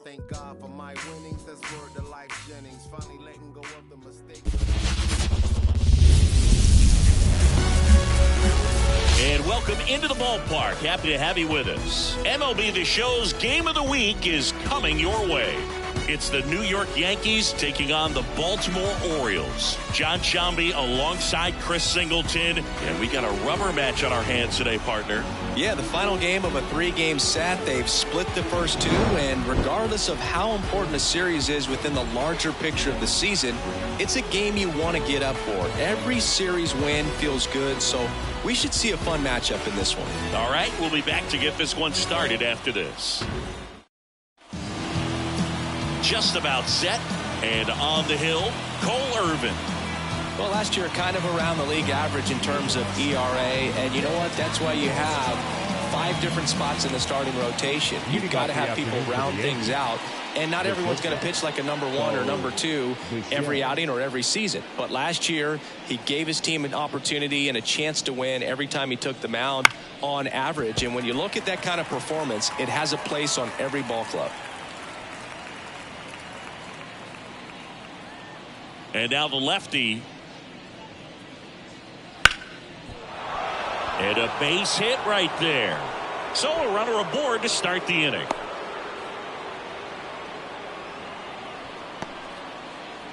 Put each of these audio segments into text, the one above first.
thank God for my winnings. That's word to Life Jennings. Finally letting go of the mistakes. And welcome into the ballpark. Happy to have you with us. MLB The Show's Game of the Week is coming your way. It's the New York Yankees taking on the Baltimore Orioles. John Shambi alongside Chris Singleton. And we got a rubber match on our hands today, partner. Yeah, the final game of a 3-game set. They've split the first 2, and regardless of how important a series is within the larger picture of the season, it's a game you want to get up for. Every series win feels good, so we should see a fun matchup in this one. All right, we'll be back to get this one started after this. Just about set, and on the hill, Cole Irvin. Well, last year kind of around the league average in terms of ERA, and you know what? That's why you have 5 different spots in the starting rotation. You've got to have people round things out, and not everyone's going to pitch like a number 1 or number 2 every outing or every season. But last year, he gave his team an opportunity and a chance to win every time he took the mound on average. And when you look at that kind of performance, it has a place on every ball club. And now the lefty. And a base hit right there. So a runner aboard to start the inning.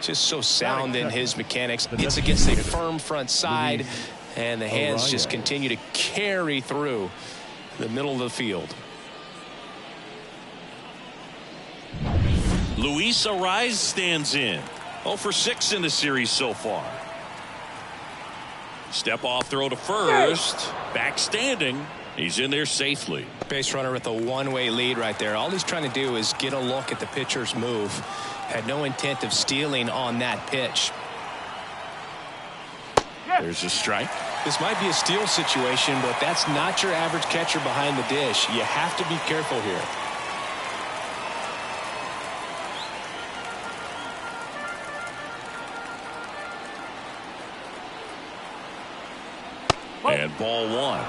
Just so sound in his mechanics. It's against a firm front side, and the hands just continue to carry through the middle of the field. Luis Arraez stands in. 0 for 6 in the series so far. Step off throw to first. Back standing. He's in there safely. Base runner with a one-way lead right there. All he's trying to do is get a look at the pitcher's move. Had no intent of stealing on that pitch. There's a strike. This might be a steal situation, but that's not your average catcher behind the dish. You have to be careful here. And ball 1.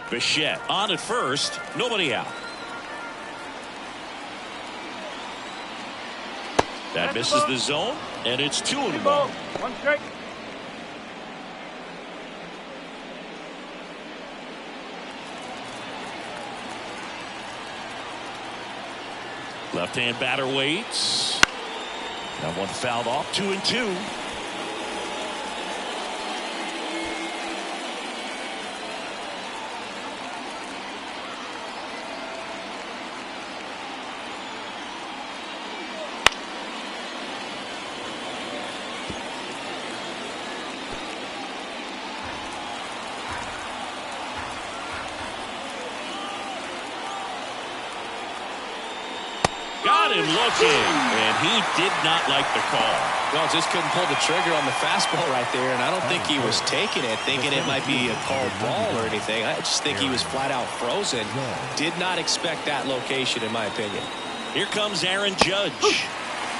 Bichette on at first. Nobody out. That misses the zone, and it's 2-1. One strike. Left-hand batter waits. That one fouled off. 2-2. Got him looking, and he did not like the call. Well, just couldn't pull the trigger on the fastball right there, and I don't think he was taking it, thinking it might be a called ball or anything. I just think he was flat out frozen. Did not expect that location, in my opinion. Here comes Aaron Judge.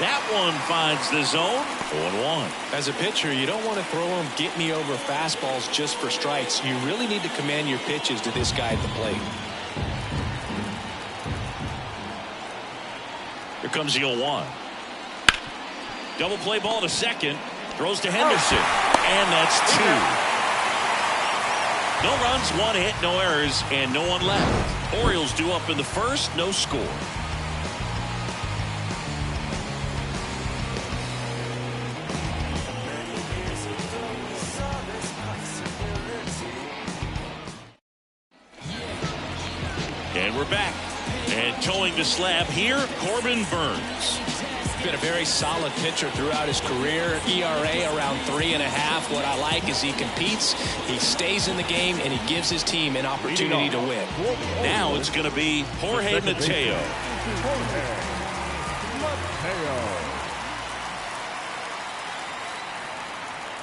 That one finds the zone. 0-1. As a pitcher, you don't want to throw him get-me-over fastballs just for strikes. You really need to command your pitches to this guy at the plate. Here comes the 0-1. Double play ball to second. Throws to Henderson. And that's 2. No runs, 1 hit, no errors, and no one left. Orioles due up in the first, no score. And we're back. And towing the slab here, Corbin Burns. Been a very solid pitcher throughout his career. ERA around 3.5. What I like is he competes, he stays in the game, and he gives his team an opportunity to win. Now it's going to be Jorge Mateo.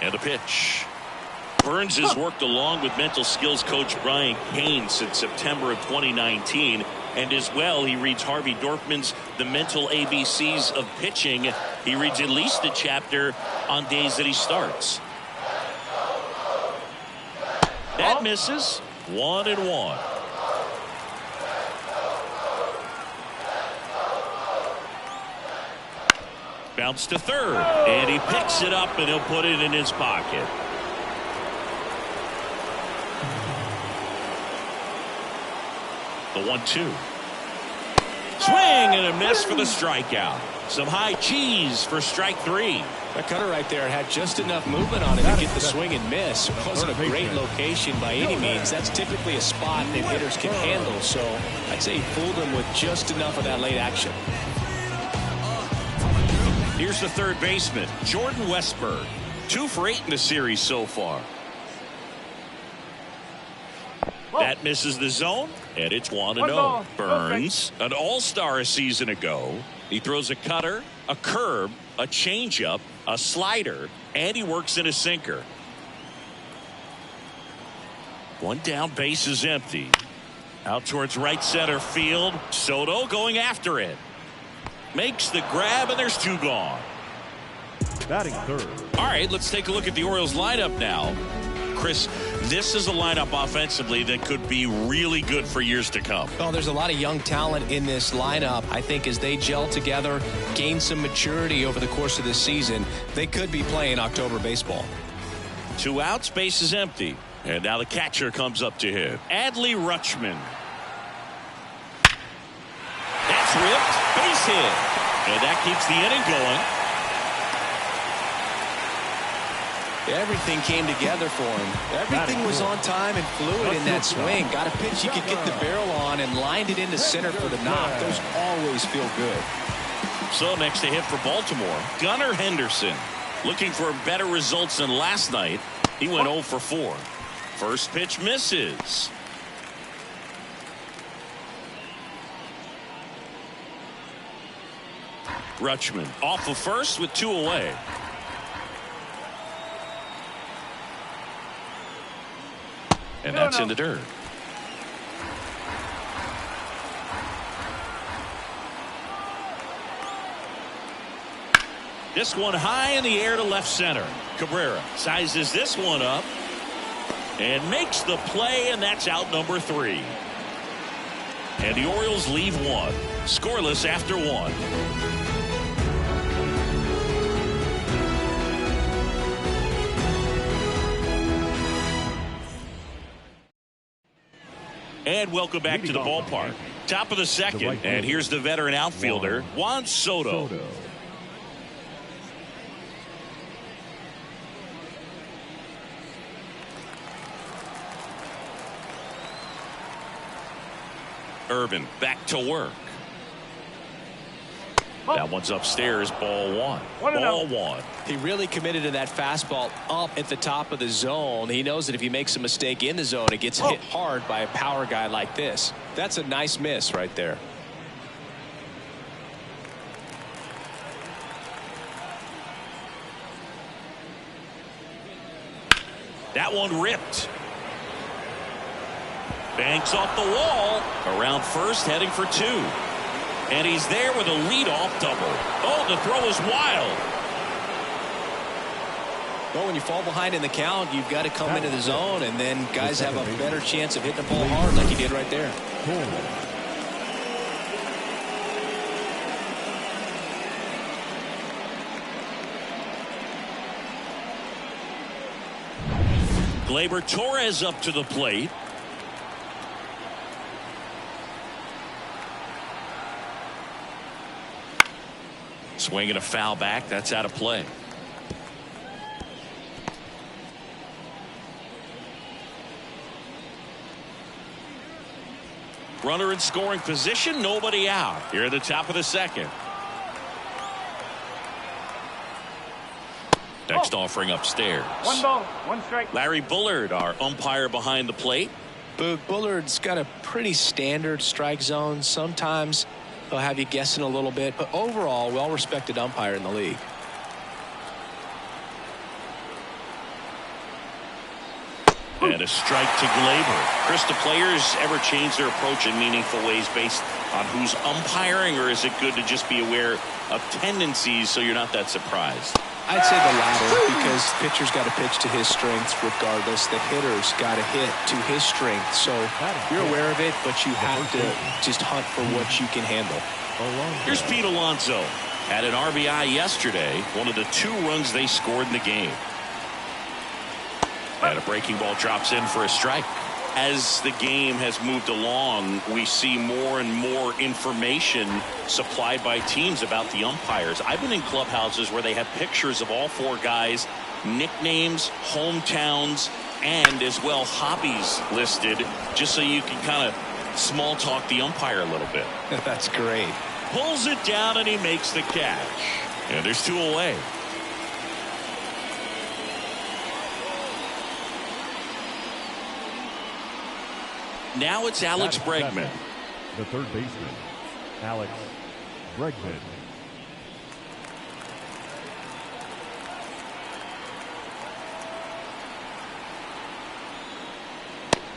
And a pitch. Burns has worked along with mental skills coach Brian Cain since September of 2019. And as well, he reads Harvey Dorfman's The Mental ABCs of Pitching. He reads at least a chapter on days that he starts. That misses. 1-1. Bounce to third, and he picks it up, and he'll put it in his pocket. The 1-2. Swing and a miss for the strikeout. Some high cheese for strike 3. That cutter right there had just enough movement on it to get the swing and miss. It wasn't a great location by any means. That's typically a spot that hitters can handle. So I'd say he fooled him with just enough of that late action. Here's the third baseman, Jordan Westburg. 2 for 8 in the series so far. That misses the zone, and it's 1-0. Burns, an all-star a season ago. He throws a cutter, a curve, a changeup, a slider, and he works in a sinker. 1 down, base is empty. Out towards right center field. Soto going after it. Makes the grab, and there's 2 gone. Batting third. All right, let's take a look at the Orioles lineup now. Chris, this is a lineup offensively that could be really good for years to come. Well, there's a lot of young talent in this lineup. I think as they gel together, gain some maturity over the course of this season, they could be playing October baseball. 2 outs, base is empty. And now the catcher comes up to him. Adley Rutschman. That's ripped. Base hit. And that keeps the inning going. Everything came together for him. Everything was on time and fluid in that swing. Got a pitch he could get the barrel on and lined it into center for the knock. Those always feel good. So next to hit for Baltimore, Gunnar Henderson. Looking for better results than last night. He went 0 for 4. First pitch misses. Rutschman off of first with 2 away. And that's in the dirt. This one high in the air to left center. Cabrera sizes this one up and makes the play, and that's out number 3. And the Orioles leave 1. Scoreless after 1. And welcome back to the ballpark. Top of the second, and here's the veteran outfielder, Juan Soto. Irvin back to work. That one's upstairs, ball 1. Ball 1. He really committed to that fastball up at the top of the zone. He knows that if he makes a mistake in the zone, it gets hit hard by a power guy like this. That's a nice miss right there. That one ripped. Banks off the wall. Around first, heading for 2. And he's there with a leadoff double. Oh, the throw is wild. Well, when you fall behind in the count, you've got to come into the zone, and then guys have a better chance of hitting the ball hard like he did right there. Gleyber Torres up to the plate. Swinging a foul back. That's out of play. Runner in scoring position. Nobody out. Here at the top of the second. Next offering upstairs. 1 ball, 1 strike. Larry Bullard, our umpire behind the plate. Bullard's got a pretty standard strike zone. Sometimes he'll have you guessing a little bit, but overall, well-respected umpire in the league. And a strike to Gleyber. Chris, do players ever change their approach in meaningful ways based on who's umpiring, or is it good to just be aware of tendencies so you're not that surprised? I'd say the latter, because pitcher's got to pitch to his strengths regardless. The hitter's got to hit to his strength. So you're aware of it, but you have to just hunt for what you can handle. Here's Pete Alonso. Had an RBI yesterday, one of the 2 runs they scored in the game. And a breaking ball drops in for a strike. As the game has moved along, we see more and more information supplied by teams about the umpires. I've been in clubhouses where they have pictures of all 4 guys, nicknames, hometowns, and as well hobbies listed, just so you can kind of small talk the umpire a little bit. That's great. Pulls it down and he makes the catch. And there's 2 away. Now it's Alex Bregman. The third baseman, Alex Bregman.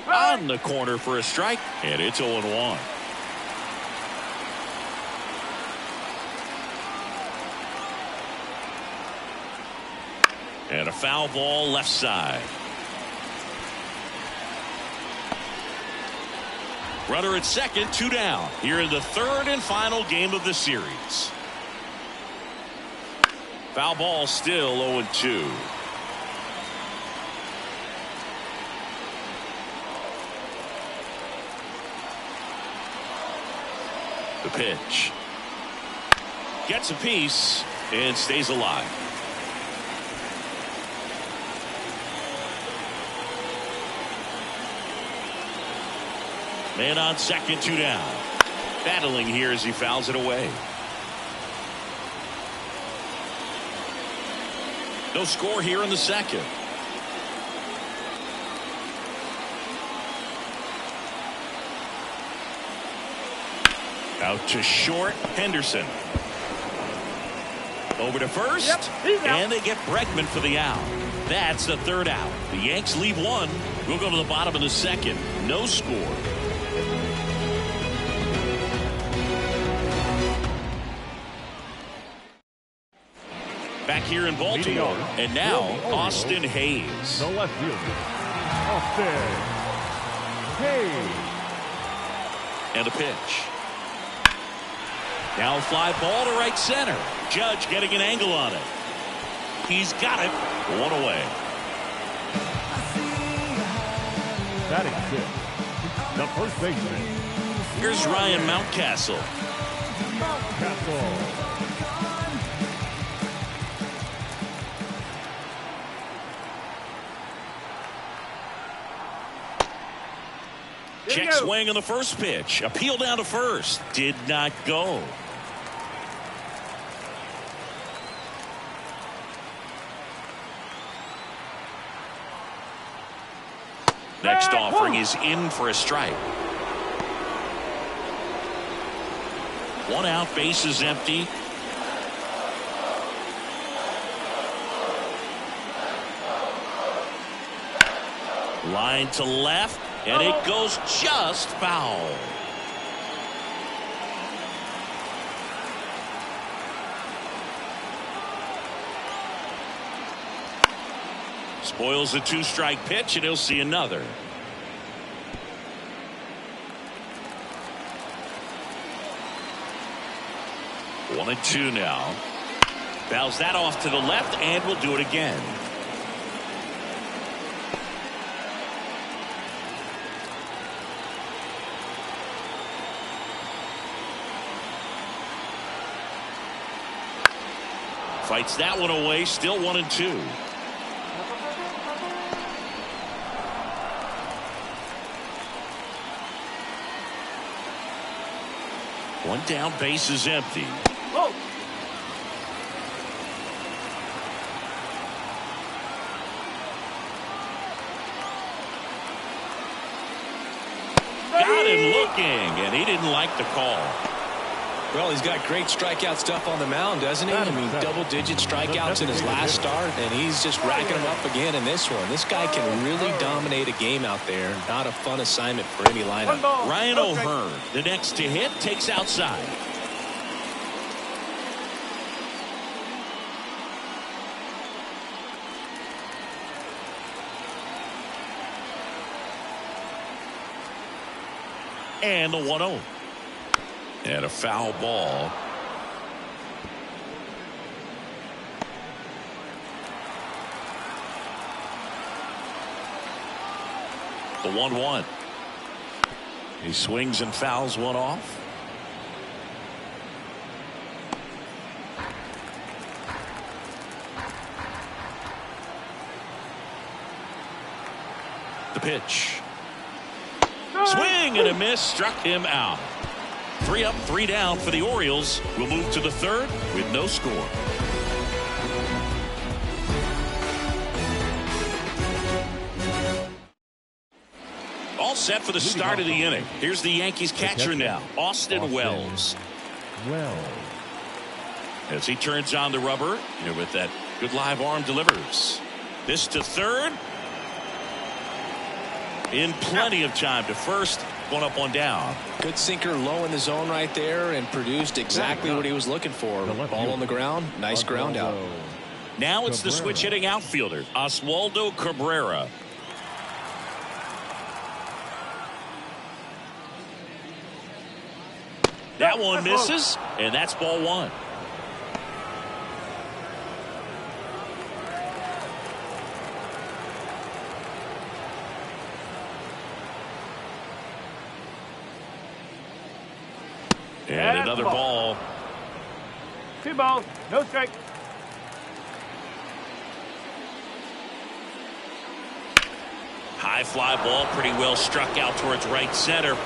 On the corner for a strike, and it's 0-1. And a foul ball left side. Runner at second, 2 down. Here in the 3rd and final game of the series. Foul ball still 0-2. The pitch. Gets a piece and stays alive. Man on second, 2 down. Battling here as he fouls it away. No score here in the 2nd. Out to short, Henderson. Over to first, and they get Bregman for the out. That's the 3rd out. The Yanks leave 1. We'll go to the bottom of the 2nd. No score. Back here in Baltimore, and now Austin Hayes. The left fielder, Austin Hayes. And a pitch. Now fly ball to right center. Judge getting an angle on it. He's got it. 1 away. Batting 6th, the first baseman. Here's Ryan Mountcastle. Mountcastle. Check swing on the first pitch. Appeal down to first. Did not go. Next offering is in for a strike. 1 out, base is empty. Line to left, and it goes just foul. Spoils a 2-strike pitch, and he'll see another. One and 2 now. Fouls that off to the left, and will do it again. Fights that one away, still 1 and 2. One down, base is empty. Whoa. Got him looking, and he didn't like the call. Well, he's got great strikeout stuff on the mound, doesn't he? I mean, double-digit strikeouts in his last start, and he's just racking them up again in this one. This guy can really dominate a game out there. Not a fun assignment for any lineup. Ryan O'Hearn, the next to hit, takes outside. And the 1-0. And a foul ball. The 1-1. He swings and fouls one off. The pitch. Swing and a miss, struck him out. 3 up, 3 down for the Orioles. We'll move to the third with no score. All set for the start of the inning. Here's the Yankees catcher now, Austin Wells. As he turns on the rubber, with that good live arm, delivers. This to third. In plenty of time to first. 1 up, 1 down. Good sinker low in the zone right there and produced exactly what he was looking for. Ball on the ground. Nice ground out. Now it's the switch hitting outfielder, Oswaldo Cabrera. That one misses, and that's ball 1. And another ball. 2 balls, no strike. High fly ball, pretty well struck out towards right center.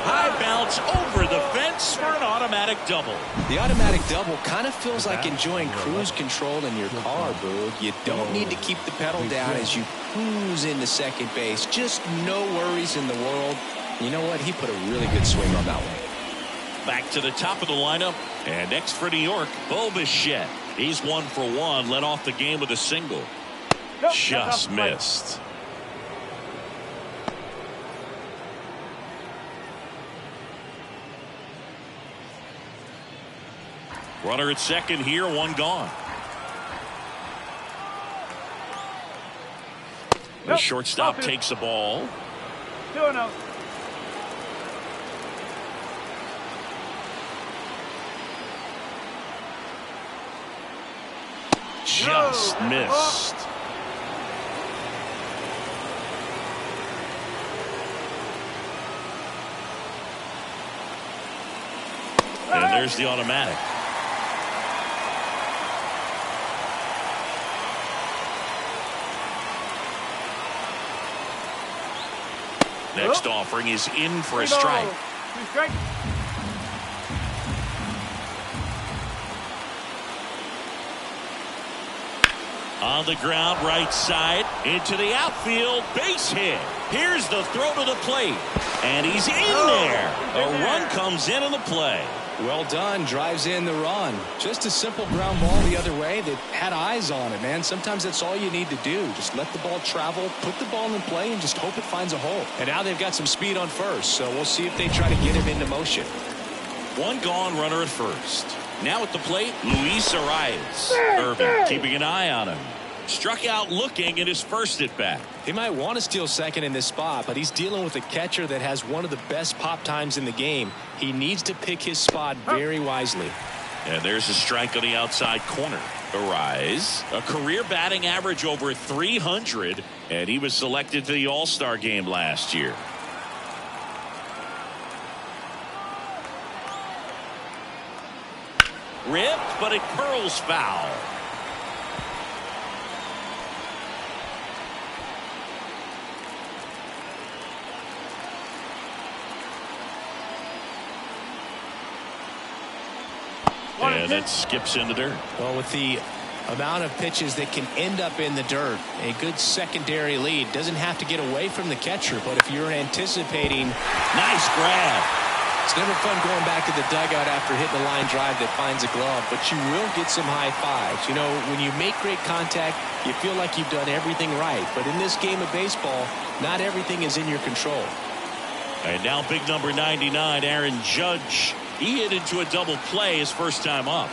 High bounce over the fence for an automatic double. The automatic double kind of feels like enjoying cruise control in your car, Boog. You don't need to keep the pedal down as you cruise into second base. Just no worries in the world. You know what? He put a really good swing on that one. Back to the top of the lineup. And next for New York, Bo Bichette. He's 1 for 1. Led off the game with a single. Just missed. Runner at second here, 1 gone. The shortstop takes the ball. 2-0. Just missed. And there's the automatic. Next offering is in for a strike. 2 strikes. On the ground, right side, into the outfield, base hit. Here's the throw to the plate, and he's in there. A run comes in on the play. Well done. Drives in the run. Just a simple ground ball the other way. They had eyes on it, man. Sometimes that's all you need to do. Just let the ball travel, put the ball in play, and just hope it finds a hole. And now they've got some speed on first, so we'll see if they try to get him into motion. 1 gone, runner at first. Now at the plate, Luis Arias. Irvin keeping an eye on him. Struck out looking at his first at bat. He might want to steal second in this spot, but he's dealing with a catcher that has one of the best pop times in the game. He needs to pick his spot very wisely. And there's a strike on the outside corner. Arias, a career batting average over 300, and he was selected to the All-Star game last year. Ripped, but it curls foul. And it skips in the dirt. Well, with the amount of pitches that can end up in the dirt, a good secondary lead doesn't have to get away from the catcher, but if you're anticipating, nice grab. It's never fun going back to the dugout after hitting a line drive that finds a glove, but you will get some high fives. You know, when you make great contact, you feel like you've done everything right, but in this game of baseball, not everything is in your control. And now big number 99, Aaron Judge. He hit into a double play his first time up.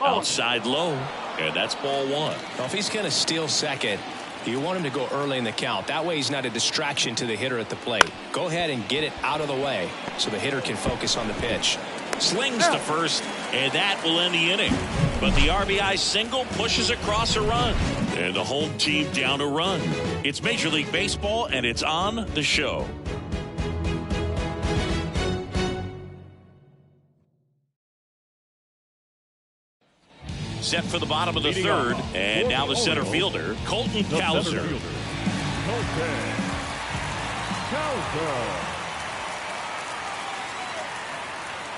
Outside low, and that's ball 1. Well, if he's going to steal second, You want him to go early in the count. That way he's not a distraction to the hitter at the plate. Go ahead and get it out of the way so the hitter can focus on the pitch. Slings to first, and that will end the inning. But the RBI single pushes across a run, and the home team down a run. It's Major League Baseball, and it's on the show. Set for the bottom of the third, and now the center fielder, Colton Cowser.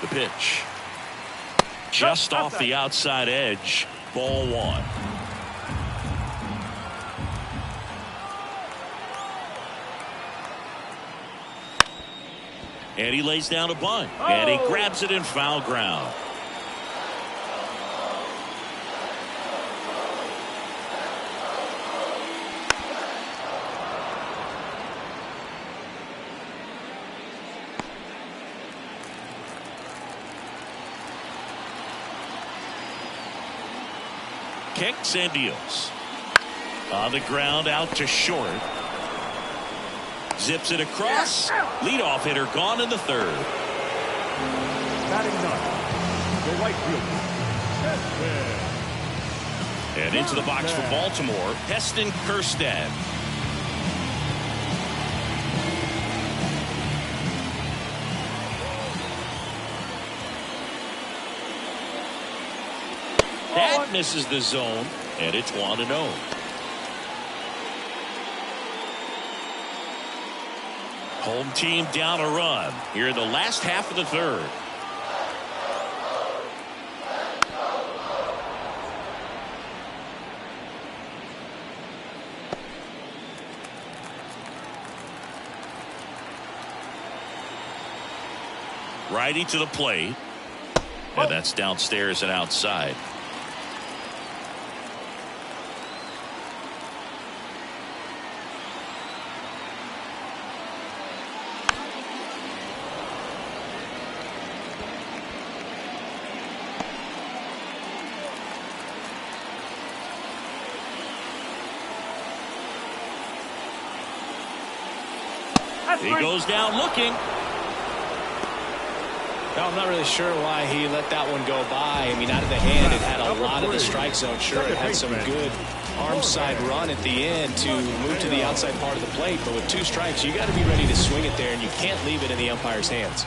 The pitch. Just off the outside edge. Ball one. And he lays down a bunt. And he grabs it in foul ground. Kicks and deals. On the ground, out to short. Zips it across. Leadoff hitter gone in the third. Batting ninth, the right fielder. And into the box for Baltimore, Heston Kjerstad. That misses the zone, and it's 1-0. Home team down a run here in the last half of the third. Righty to the plate. And that's downstairs and outside. He goes down looking. Well, I'm not really sure why he let that one go by. I mean, out of the hand, it had a lot of the strike zone. Sure, it had some good arm side run at the end to move to the outside part of the plate. But with 2 strikes, you got to be ready to swing it there, and you can't leave it in the umpire's hands.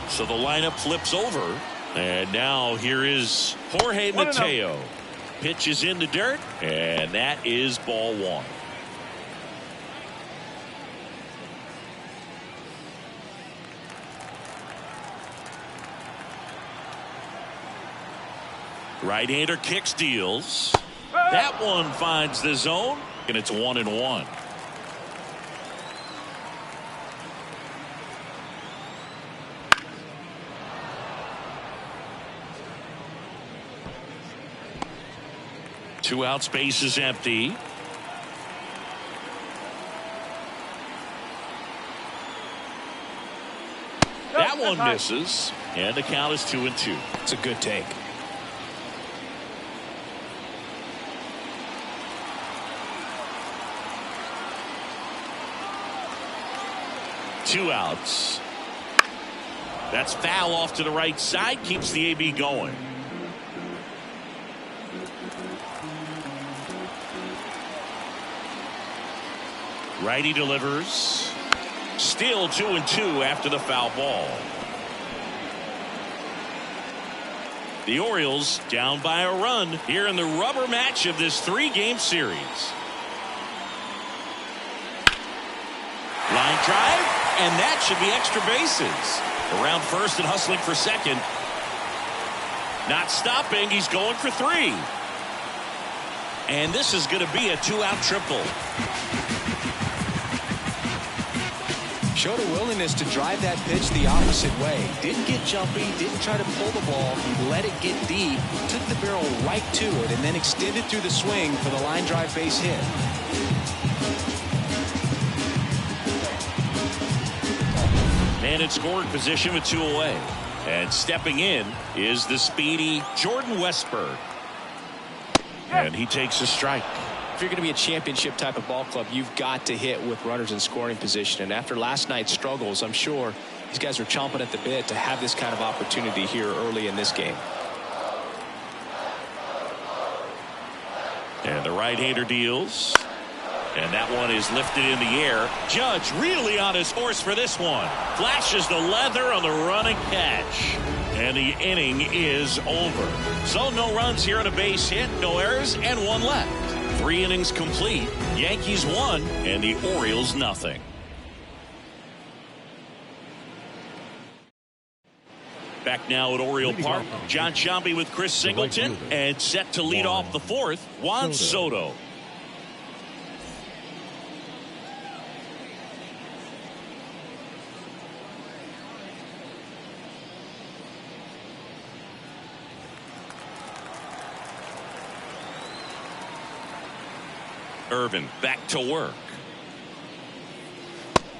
So the lineup flips over. And now here is Jorge Mateo. Pitch is in the dirt, and that is ball one. Right-hander kicks, deals. That one finds the zone, and it's 1-1. Two out, space is empty. That one misses, and the count is 2-2. It's a good take. Two outs. That's foul off to the right side, keeps the AB going. Righty delivers. Still 2-2 after the foul ball. The Orioles down by a run here in the rubber match of this 3-game series. Line drive, and that should be extra bases. Around first and hustling for second. Not stopping, he's going for 3. And this is going to be a 2-out triple. Showed a willingness to drive that pitch the opposite way. Didn't get jumpy, didn't try to pull the ball. He let it get deep, took the barrel right to it, and then extended through the swing for the line drive base hit. Man in scoring position with 2 away. And stepping in is the speedy Jordan Westburg. And he takes a strike. if you're going to be a championship type of ball club, you've got to hit with runners in scoring position. And after last night's struggles, I'm sure these guys are chomping at the bit to have this kind of opportunity here early in this game. And the right-hander deals. And that one is lifted in the air. Judge really on his horse for this one. Flashes the leather on the running catch. And the inning is over. So no runs here on a base hit, no errors, and one left. 3 innings complete. Yankees 1 and the Orioles nothing. Back now at Oriole Park, John Sciambi with Chris Singleton, and set to lead off the 4th, Juan Soto. Irvin back to work.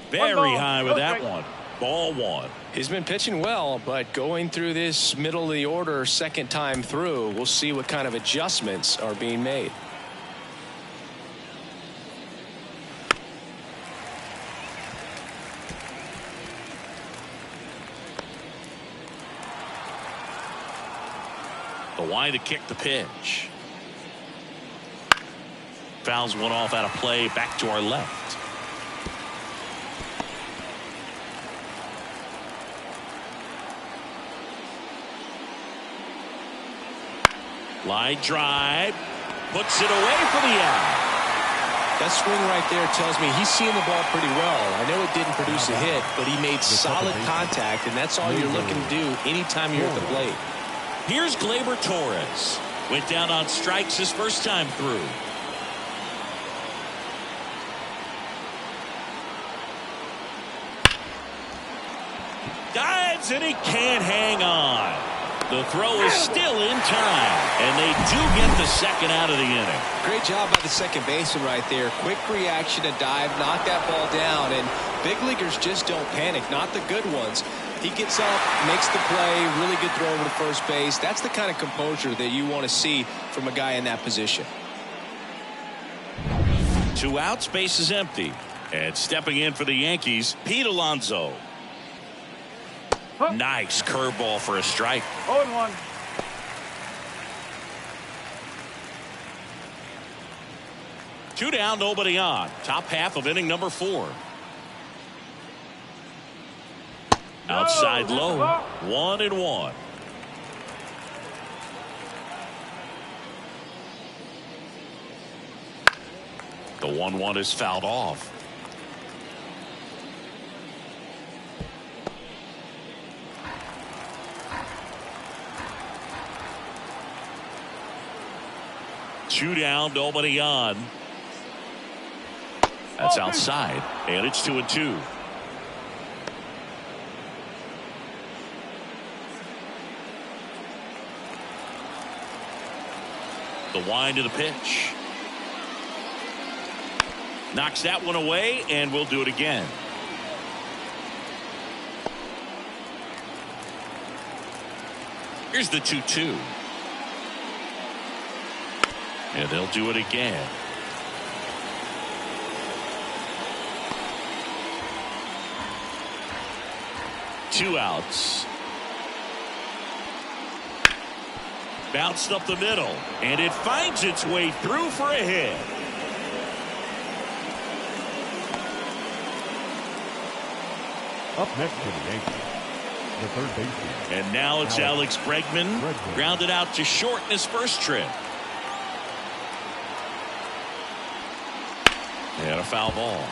Very high with that one. Ball 1. He's been pitching well, but going through this middle of the order second time through, we'll see what kind of adjustments are being made. The wide to kick the pitch. Fouls one off out of play, back to our left. Line drive, puts it away for the out. That swing right there tells me he's seeing the ball pretty well. I know it didn't produce a hit, but he made solid contact, and that's all you're looking to do anytime you're at the plate. Here's Gleyber Torres. Went down on strikes his first time through. Dives, and he can't hang on. The throw is still in time, and they do get the second out of the inning. Great job by the second baseman right there. Quick reaction to dive, knock that ball down, and big leaguers just don't panic, not the good ones. He gets up, makes the play, really good throw over to first base. That's the kind of composure that you want to see from a guy in that position. 2 outs, base is empty. And stepping in for the Yankees, Pete Alonso. Nice curveball for a strike. 0-1. Two down, nobody on. Top half of inning number 4. Outside low, 1-1. The 1-1 is fouled off. Two down, nobody on. That's outside, and it's 2-2. The wind of the pitch. Knocks that one away, and we'll do it again. Here's the 2-2. And they'll do it again. Two outs. Bounced up the middle, and it finds its way through for a hit. Up next for the Yankees, the third baseman. And now it's Alex Bregman, grounded out to short in his first trip. And a foul ball.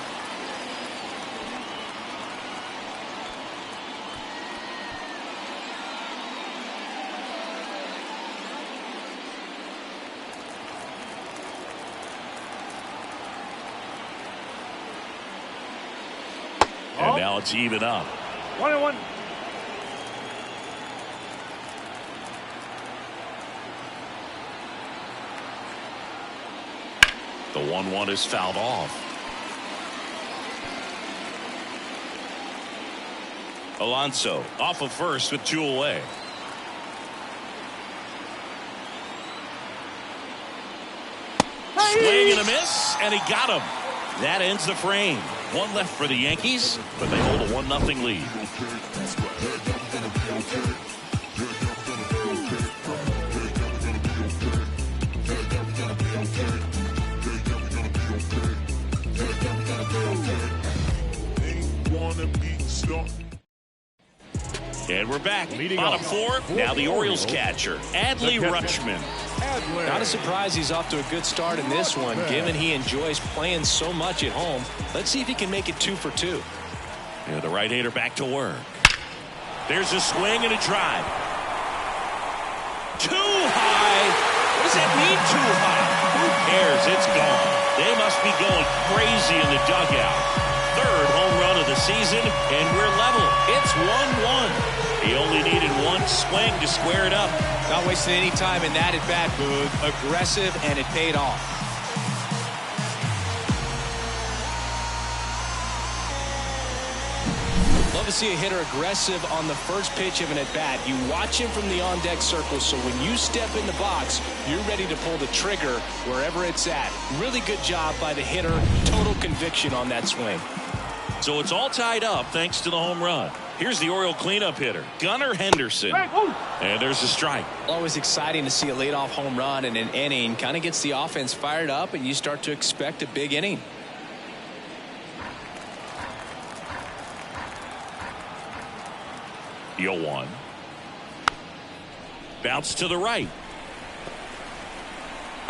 And now it's even up. 1-1. The 1-1 is fouled off. Alonso off of first with 2 away. swing and a miss, and he got him. That ends the frame. One left for the Yankees, but they hold a 1-0 lead. And we're back. Bottom fourth. Now the Orioles catcher, Adley Rutschman. Not a surprise he's off to a good start in this one, given he enjoys playing so much at home. Let's see if he can make it 2 for 2. Yeah, the right-hander back to work. There's a swing and a drive. Too high. What does that mean, too high? Who cares? It's gone. They must be going crazy in the dugout. Third home run of the season, and we're level. It's 1-1. He only needed one swing to square it up. Not wasting any time in that at bat, Boog. Aggressive, and it paid off. Love to see a hitter aggressive on the first pitch of an at-bat. You watch him from the on-deck circle, so when you step in the box, you're ready to pull the trigger wherever it's at. Really good job by the hitter. Total conviction on that swing. So it's all tied up thanks to the home run. Here's the Oriole cleanup hitter, Gunnar Henderson. And there's a strike. Always exciting to see a leadoff home run in an inning. Kind of gets the offense fired up, and you start to expect a big inning. Yoan. Bounce to the right.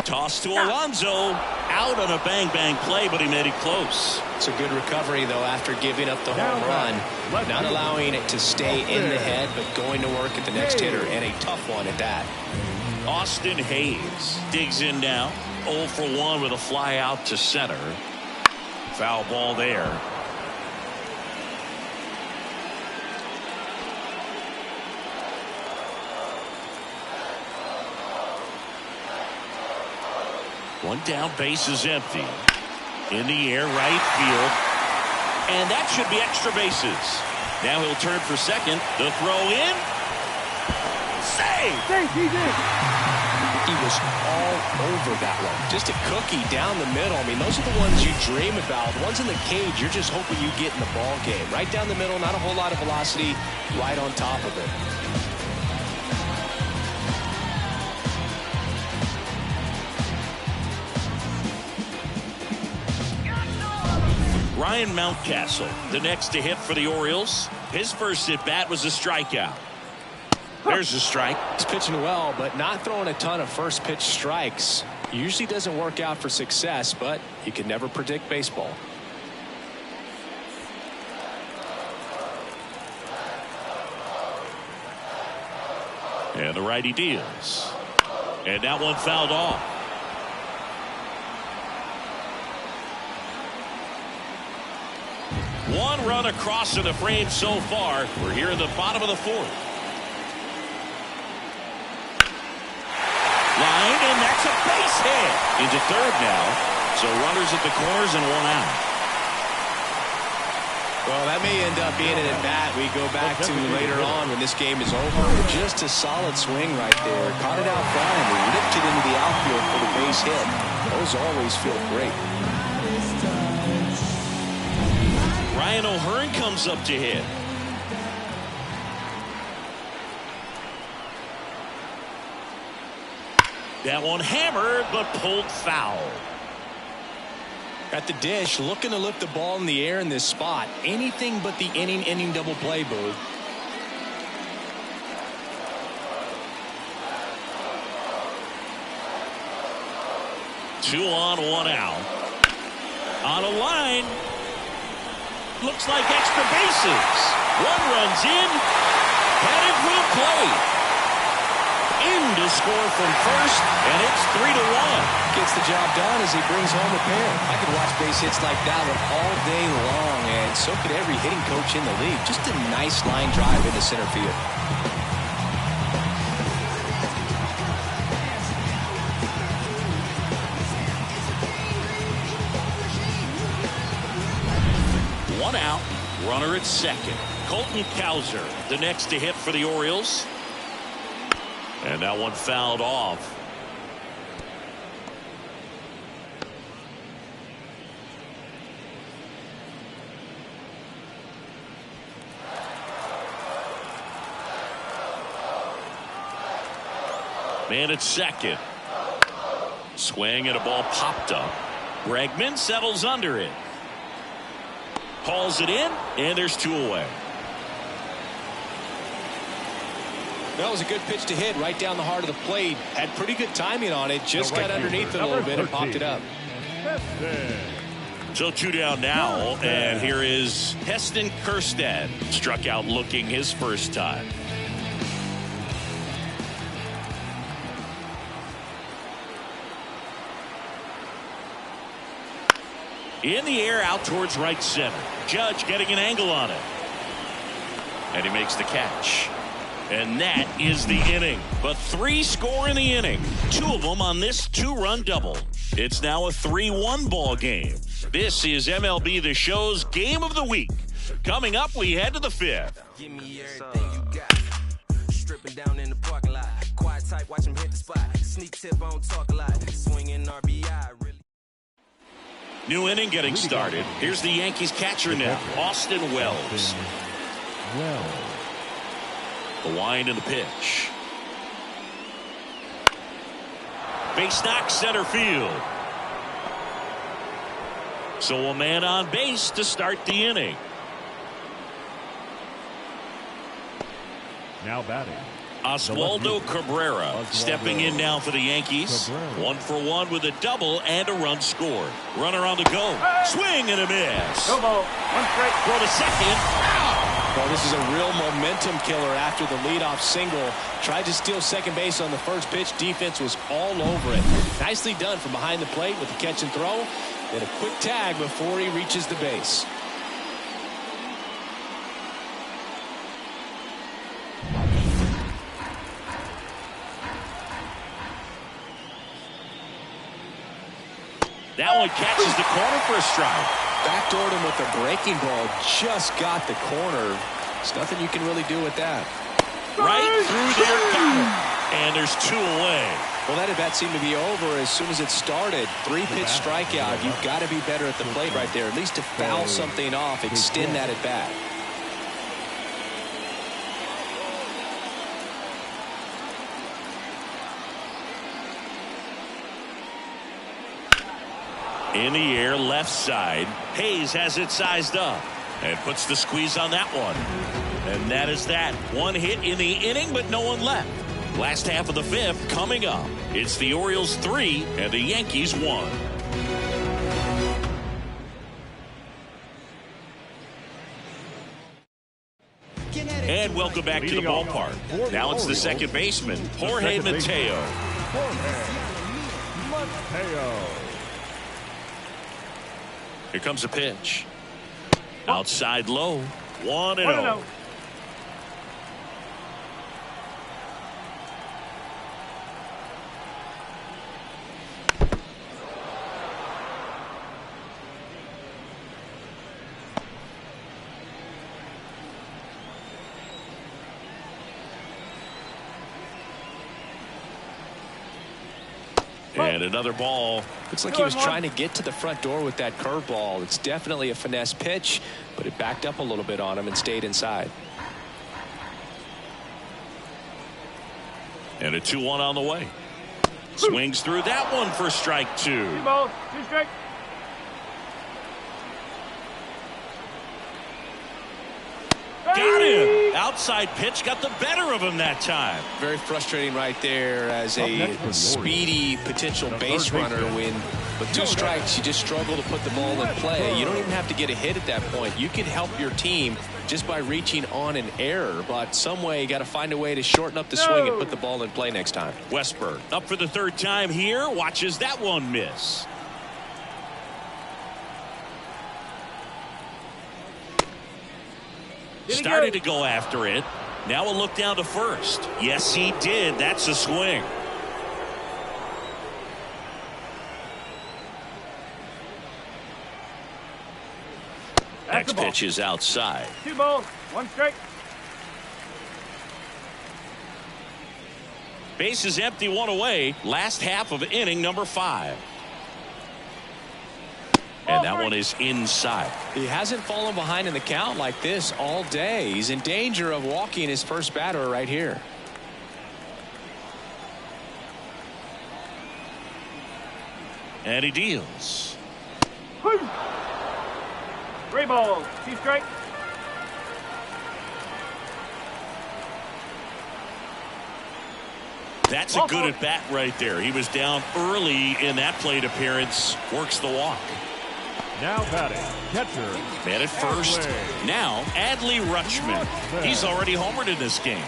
Toss to Alonso. Out on a bang-bang play, but he made it close. It's a good recovery, though, after giving up the home run. Not allowing it to stay in the head, but going to work at the next hitter, and a tough one at that. Austin Hayes digs in now. 0 for 1 with a fly out to center. Foul ball there. One down, base is empty. In the air, right field. And that should be extra bases. Now he'll turn for second. The throw in. Save! He was all over that one. Just a cookie down the middle. I mean, those are the ones you dream about. The ones in the cage, you're just hoping you get in the ball game. Right down the middle, not a whole lot of velocity. Right on top of it. Ryan Mountcastle, the next to hit for the Orioles. His first at-bat was a strikeout. There's a strike. He's pitching well, but not throwing a ton of first pitch strikes. Usually doesn't work out for success, but you can never predict baseball. And the righty deals. And that one fouled off. One run across in the frame so far. We're here in the bottom of the fourth. Line, and that's a base hit. Into third now. So runners at the corners and one out. Well, that may end up being an at-bat we go back to later on when this game is over. Just a solid swing right there. Caught it out front and ripped it into the outfield for the base hit. Those always feel great. Ryan O'Hearn comes up to hit. That one hammered, but pulled foul. At the dish, looking to lift the ball in the air in this spot. Anything but the inning double play, Boo. Two on, one out. On a line. Looks like extra bases. One runs in. Headed for the plate. In to score from first, and it's 3-1. Gets the job done as he brings home a pair. I could watch base hits like that one all day long, and so could every hitting coach in the league. Just a nice line drive into center field. One out, runner at second. Colton Cowser, the next to hit for the Orioles. And that one fouled off. And it's second. Swing and a ball popped up. Bregman settles under it. Hauls it in, and there's 2 away. That was a good pitch to hit right down the heart of the plate. Had pretty good timing on it. Just got underneath it a little bit and popped it up. So 2 down now, and here is Heston Kjerstad. Struck out looking his first time. In the air out towards right center. Judge getting an angle on it. And he makes the catch. And that is the inning. But 3 score in the inning. 2 of them on this 2-run double. It's now a 3-1 ball game. This is MLB The Show's Game of the Week. Coming up, we head to the 5th. Give me everything you got. Stripping down in the parking lot. Quiet type, watch him hit the spot. Sneak tip, I don't talk a lot. Swinging RBI, really. New inning getting started. Here's the Yankees catcher now, Austin Wells. The wind and the pitch. Base knock center field. So a man on base to start the inning. Now batting, Oswaldo Cabrera stepping in now for the Yankees. 1 for 1 with a double and a run scored. Runner on the go. Swing and a miss. No ball. 1 strike. Throw to second. Well, this is a real momentum killer after the leadoff single. Tried to steal second base on the first pitch. Defense was all over it. Nicely done from behind the plate with the catch and throw. Then a quick tag before he reaches the base. That one catches the corner for a strike. Backdoored him with the breaking ball. Just got the corner. There's nothing you can really do with that. Right through there. Got him. And there's 2 away. Well, that at bat seemed to be over as soon as it started. 3-pitch strikeout. You've got to be better at the plate right there. At least to foul something off. Extend that at bat. In the air, left side. Hayes has it sized up and puts the squeeze on that one. And that is that. 1 hit in the inning, but no one left. Last half of the 5th coming up. It's the Orioles 3 and the Yankees 1. And welcome back to the ballpark. Now it's the second baseman, Jorge Mateo. Here comes a pitch. Outside low. 1-0. And another ball. Looks like he was trying to get to the front door with that curveball. It's definitely a finesse pitch, but it backed up a little bit on him and stayed inside. And a 2-1 on the way. Swings through that one for strike 2. 2 balls, 2 strikes. Got him. Outside pitch got the better of him that time. Very frustrating right there as a speedy potential base runner when with 2 strikes you just struggle to put the ball in play. You don't even have to get a hit at that point. You can help your team just by reaching on an error, but some way you got to find a way to shorten up the swing and put the ball in play next time. Westberg up for the 3rd time here. Watches that one miss. Started to go after it. Now a look down to first. Yes, he did. That's a swing. Next pitch is outside. 2 balls, 1 strike. Base is empty, 1 away. Last half of inning number 5. And that one is inside. He hasn't fallen behind in the count like this all day. He's in danger of walking his first batter right here. And he deals. 3 balls. 2 straight. That's a good at bat right there. He was down early in that plate appearance. Works the walk. Now batting, catcher. Man at first. Now Adley Rutschman. He's already homered in this game.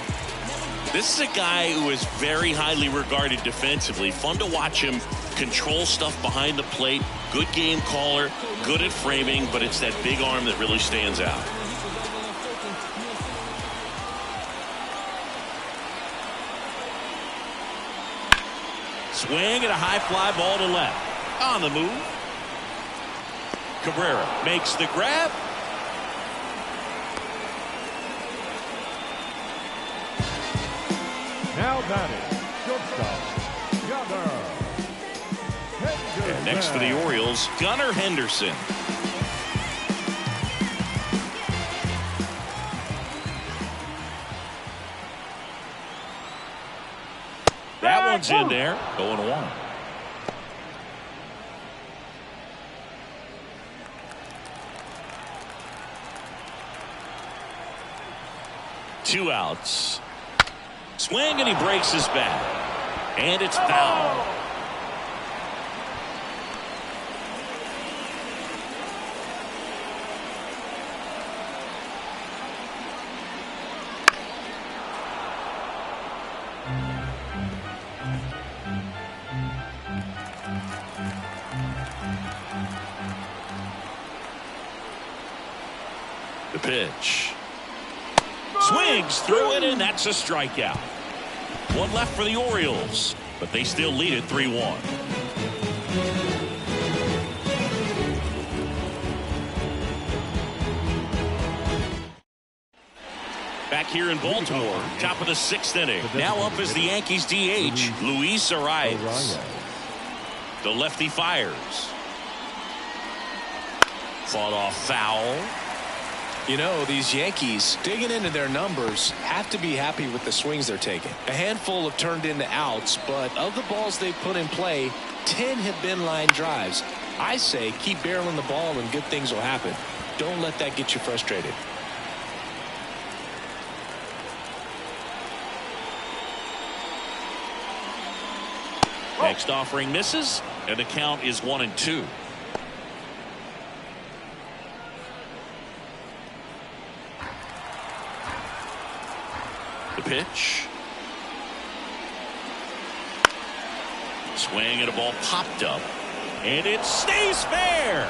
This is a guy who is very highly regarded defensively. Fun to watch him control stuff behind the plate. Good game caller. Good at framing. But it's that big arm that really stands out. Swing and a high fly ball to left. On the move. Cabrera makes the grab. Now batting, shortstop, Gunnar Henderson. And next for the Orioles, Gunnar Henderson. That one's in there. 0-1. Two outs. Swing and he breaks his bat. And it's foul. The pitch. Swings through it, and that's a strikeout. One left for the Orioles, but they still lead it 3-1. Back here in Baltimore, top of the 6th inning. Now up is the Yankees DH, Luis Arias. The lefty fires. Fought off foul. You know, these Yankees, digging into their numbers, have to be happy with the swings they're taking. A handful have turned into outs, but of the balls they've put in play, 10 have been line drives. I say keep barreling the ball and good things will happen. Don't let that get you frustrated. Next offering misses, and the count is 1-2. The pitch. Swing and a ball popped up, and it stays fair.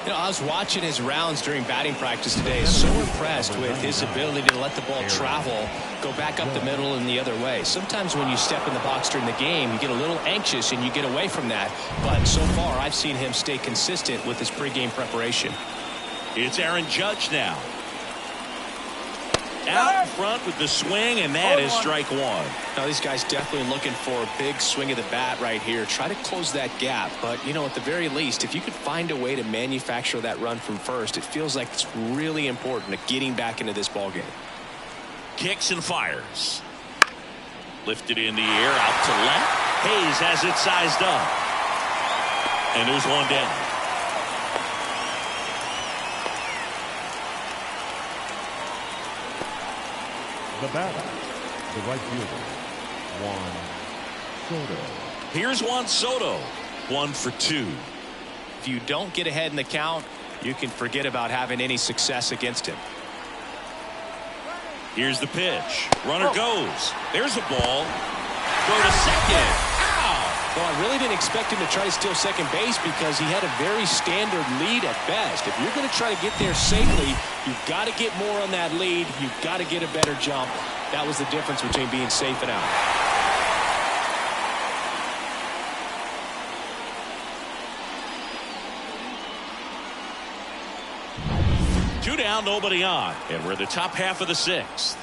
You know, I was watching his rounds during batting practice today. So impressed with his ability to let the ball travel, go back up the middle and the other way. Sometimes when you step in the box during the game, you get a little anxious and you get away from that. But so far, I've seen him stay consistent with his pregame preparation. It's Aaron Judge now. Out in front with the swing, and that is strike one. Now, these guys definitely looking for a big swing of the bat right here. Try to close that gap. But, you know, at the very least, if you could find a way to manufacture that run from first, it feels like it's really important to getting back into this ballgame. Kicks and fires. Lifted in the air, out to left. Hayes has it sized up. And there's one down. The batter, the right fielder, Juan Soto. Here's Juan Soto, 1 for 2. If you don't get ahead in the count, you can forget about having any success against him. Here's the pitch. Runner goes. There's a ball. Throw to second. Ow! Well, I really didn't expect him to try to steal second base because he had a very standard lead at best. If you're going to try to get there safely, you've got to get more on that lead. You've got to get a better jump. That was the difference between being safe and out. Two down, nobody on. And we're in the top half of the 6th.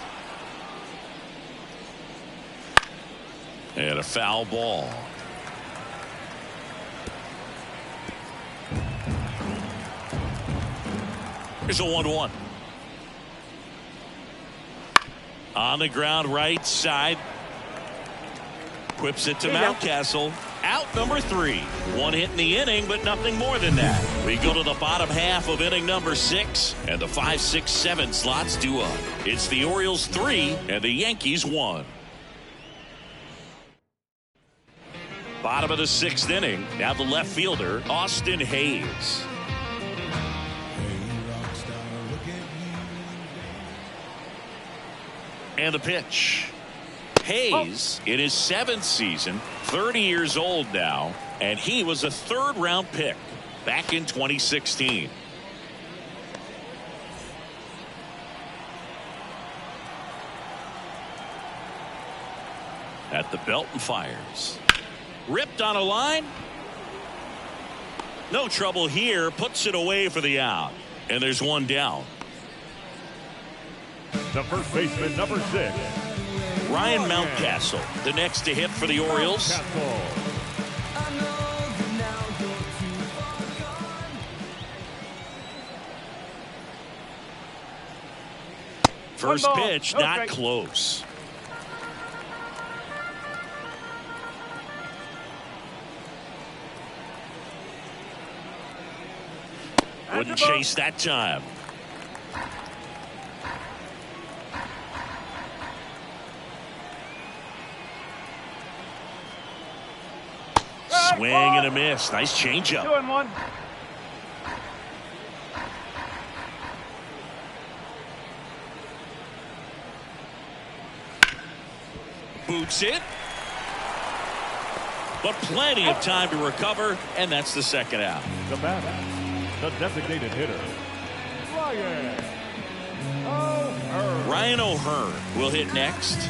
And a foul ball. Here's a 1-1. On the ground right side. Quips it to Mountcastle. Out number 3. 1 hit in the inning, but nothing more than that. We go to the bottom half of inning number 6, and the 5, 6, 7 slots due up. It's the Orioles 3 and the Yankees 1. Bottom of the 6th inning. Now the left fielder, Austin Hayes. And the pitch. Hayes in his 7th season, 30 years old now, and he was a 3rd-round pick back in 2016. At the belt and fires. Ripped on a line. No trouble here. Puts it away for the out. And there's one down. The first baseman, number 6. Ryan Mountcastle, the next to hit for the Orioles. First pitch, not close. Wouldn't chase that time. Swing and a miss. Nice changeup. 2-1. Boots it. But plenty of time to recover, and that's the second out. The batter, the designated hitter, Ryan O'Hearn will hit next.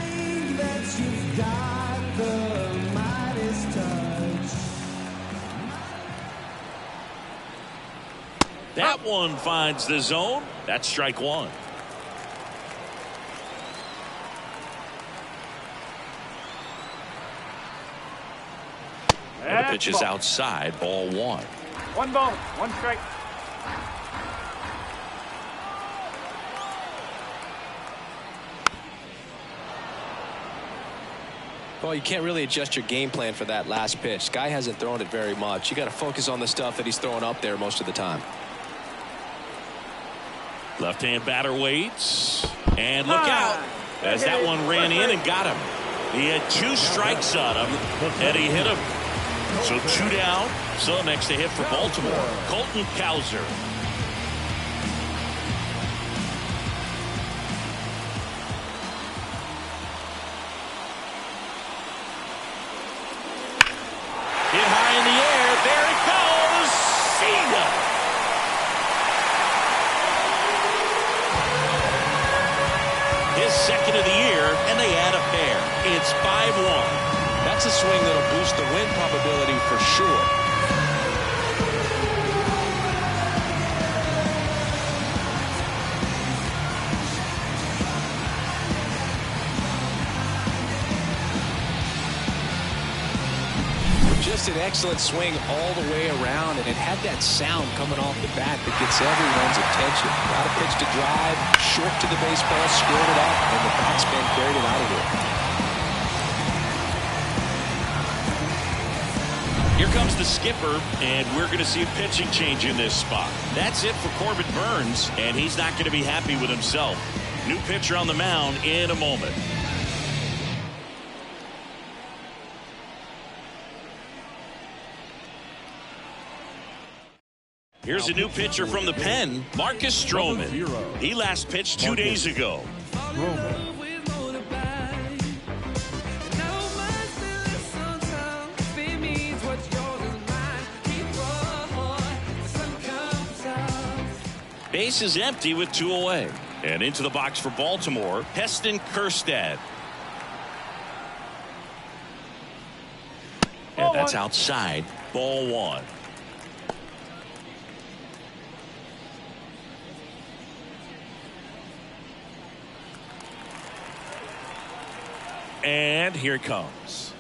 That one finds the zone. That's strike 1. And the pitch is outside, ball 1. 1 ball, 1 strike. Well, you can't really adjust your game plan for that last pitch. Guy hasn't thrown it very much. You got to focus on the stuff that he's throwing up there most of the time. Left-hand batter waits. And look out as that one ran in and got him. He had 2 strikes on him, and he hit him. So 2 down. So next to hit for Baltimore, Colton Cowser. Hit high in the air. There it goes. See ya. His 2nd of the year, and they add a pair. It's 5-1. That's a swing that'll boost the win probability for sure. Just an excellent swing all the way around, and it had that sound coming off the bat that gets everyone's attention. Got a pitch to drive, short to the baseball, squared it up, and the batsman carried it out of here. Here comes the skipper, and we're going to see a pitching change in this spot. That's it for Corbin Burns, and he's not going to be happy with himself. New pitcher on the mound in a moment. Here's a new pitcher from the pen, Marcus Stroman. He last pitched 2 days ago. Base is empty with 2 away. And into the box for Baltimore, Heston Kjerstad. And that's outside, ball 1. And here it comes.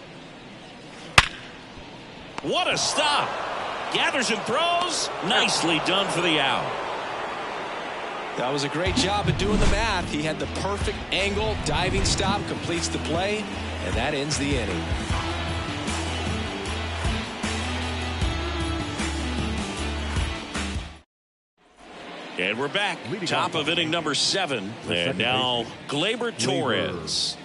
What a stop. Gathers and throws. Nicely done for the out. That was a great job of doing the math. He had the perfect angle, diving stop, completes the play, and that ends the inning. And we're back. Top of inning number 7. And now Gleyber Torres.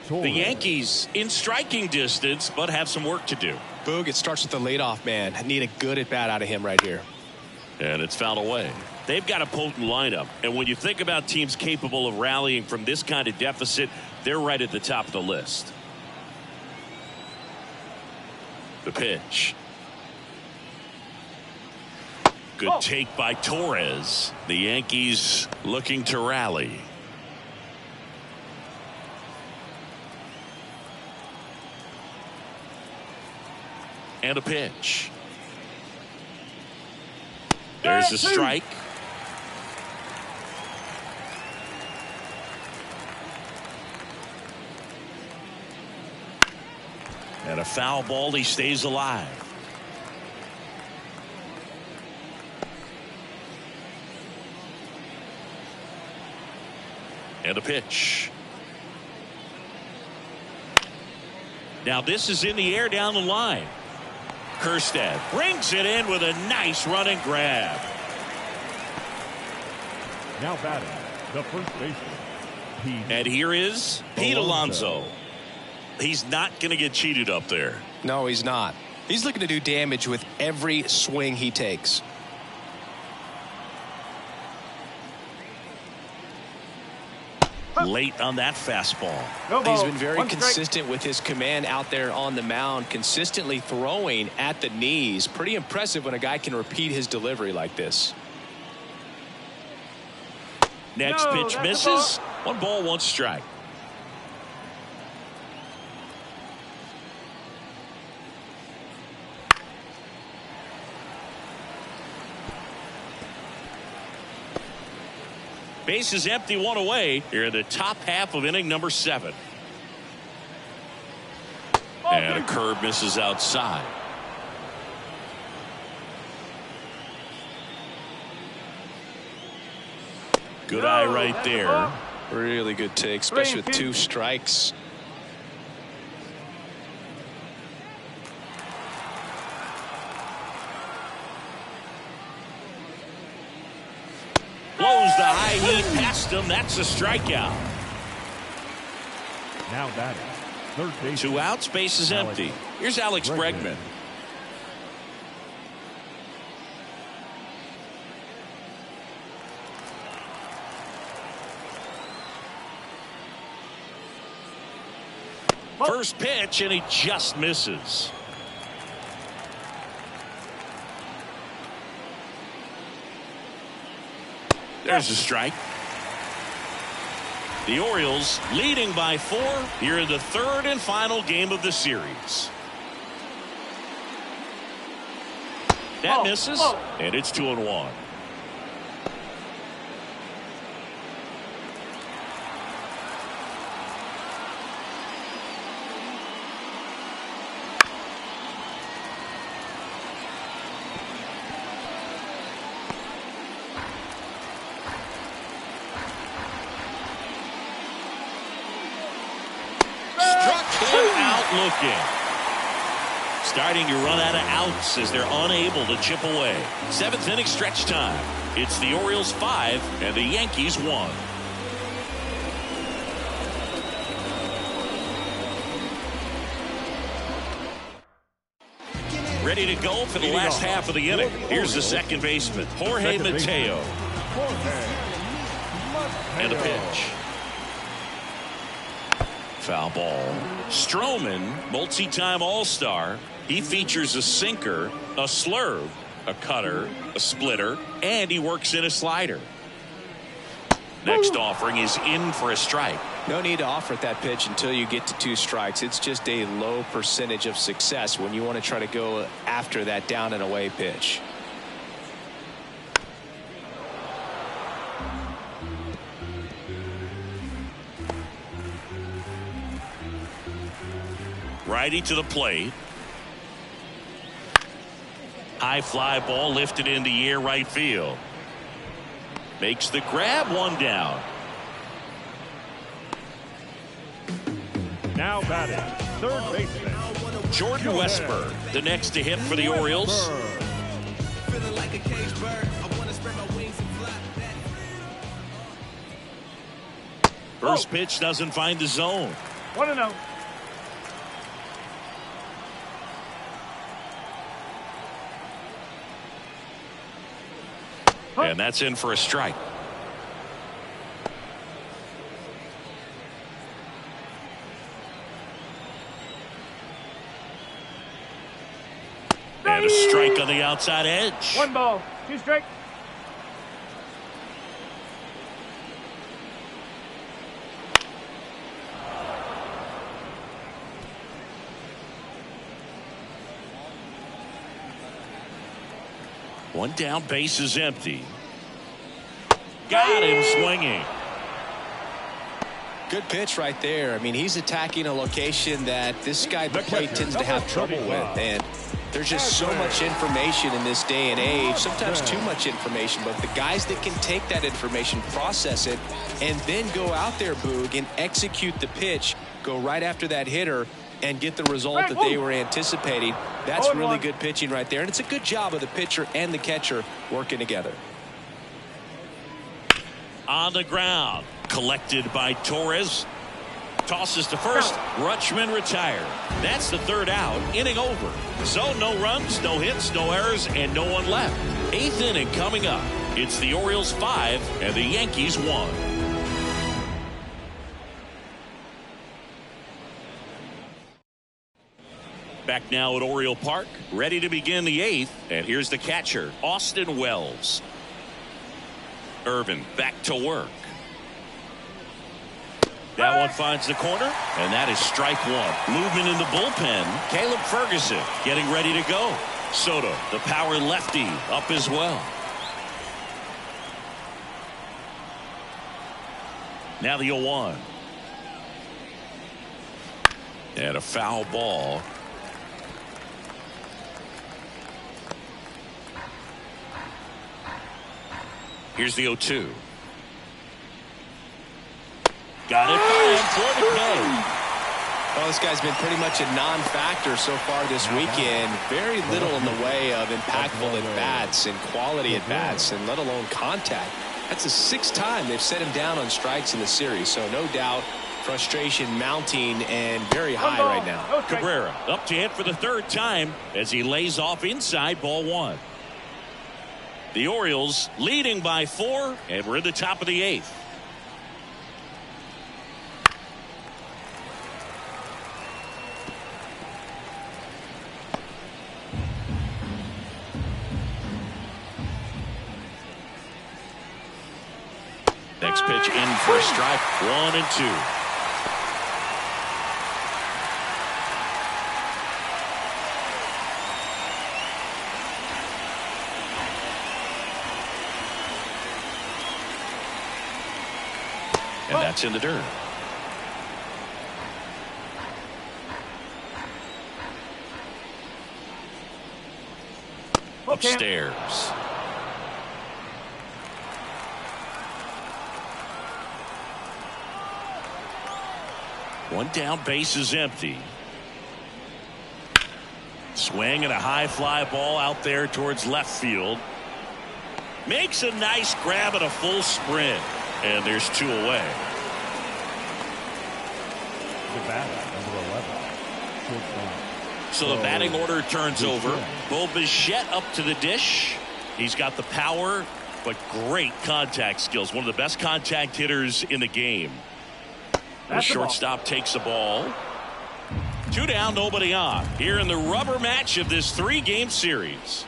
The Yankees in striking distance, but have some work to do. Boog, it starts with the leadoff man. I need a good at-bat out of him right here. And it's fouled away. They've got a potent lineup. And when you think about teams capable of rallying from this kind of deficit, they're right at the top of the list. The pitch. Good take by Torres. The Yankees looking to rally. And a pitch. There's a strike. And a foul ball. He stays alive. And a pitch. Now this is in the air down the line. Kjerstad brings it in with a nice running grab. Now batting, the first baseman. And here is Pete Alonso. He's not going to get cheated up there. No, he's not. He's looking to do damage with every swing he takes. Late on that fastball. He's been very consistent with his command out there on the mound, consistently throwing at the knees. Pretty impressive when a guy can repeat his delivery like this. Next pitch misses. 1 ball, 1 strike. Base is empty, 1 away here in the top half of inning number 7. And a curve misses outside. Good eye right there. Really good take, especially with 2 strikes. Blows the high heat past him. That's a strikeout. Now batting, third base. 2 outs, base is empty. Here's Alex Bregman. First pitch, and he just misses. There's a strike. The Orioles leading by 4 here in the 3rd and final game of the series. That misses, and it's 2-1. Looking. Starting to run out of outs as they're unable to chip away. 7th inning stretch time. It's the Orioles 5 and the Yankees 1. Ready to go for the last half of the inning. Here's the second baseman, Jorge Mateo. And a pitch. Foul ball. Stroman, multi-time All-Star. He features a sinker, a slurve, a cutter, a splitter, and he works in a slider. Next offering is in for a strike. No need to offer at that pitch until you get to 2 strikes. It's just a low percentage of success when you want to try to go after that down and away pitch. Righty to the plate. High fly ball lifted in the air right field. Makes the grab, 1 down. Now batting, third baseman, Jordan Westburg, the next to hit for the Orioles. Feeling like a caged bird. I want to spread my wings and fly. First pitch doesn't find the zone. 1-0. And that's in for a strike. And a strike on the outside edge. 1 ball, 2 strikes. One down, base is empty. Got him swinging. Good pitch right there. I mean, he's attacking a location that this guy at the plate tends to have trouble with. And there's just so much information in this day and age, sometimes too much information. But the guys that can take that information, process it, and then go out there, Boog, and execute the pitch, go right after that hitter, and get the result that they were anticipating. That's really good pitching right there. And it's a good job of the pitcher and the catcher working together. On the ground, collected by Torres. Tosses to first. Rutschman retired. That's the third out. Inning over. So no runs, no hits, no errors, and no one left. 8th inning coming up. It's the Orioles 5 and the Yankees 1. Back now at Oriole Park, ready to begin the 8th. And here's the catcher, Austin Wells. Irvin back to work. That one finds the corner, and that is strike 1. Movement in the bullpen. Caleb Ferguson getting ready to go. Soto, the power lefty, up as well. Now the 0-1. And a foul ball. Here's the 0-2. Got it by him for the play. Well, this guy's been pretty much a non-factor so far this weekend. Very little in the way of impactful at-bats and quality at-bats, and let alone contact. That's the 6th time they've set him down on strikes in the series, so no doubt frustration mounting and very high right now. Cabrera up to hit for the 3rd time as he lays off inside, ball 1. The Orioles leading by 4, and we're in the top of the 8th. Next pitch in for a strike. 1-2. And that's in the dirt. Upstairs. One down, base is empty. Swing and a high fly ball out there towards left field. Makes a nice grab at a full sprint. And there's 2 away. The bat, number 11. So the batting order turns over. Bo Bichette up to the dish. He's got the power, but great contact skills. One of the best contact hitters in the game. The shortstop takes the ball. 2 down, nobody on. Here in the rubber match of this 3-game series.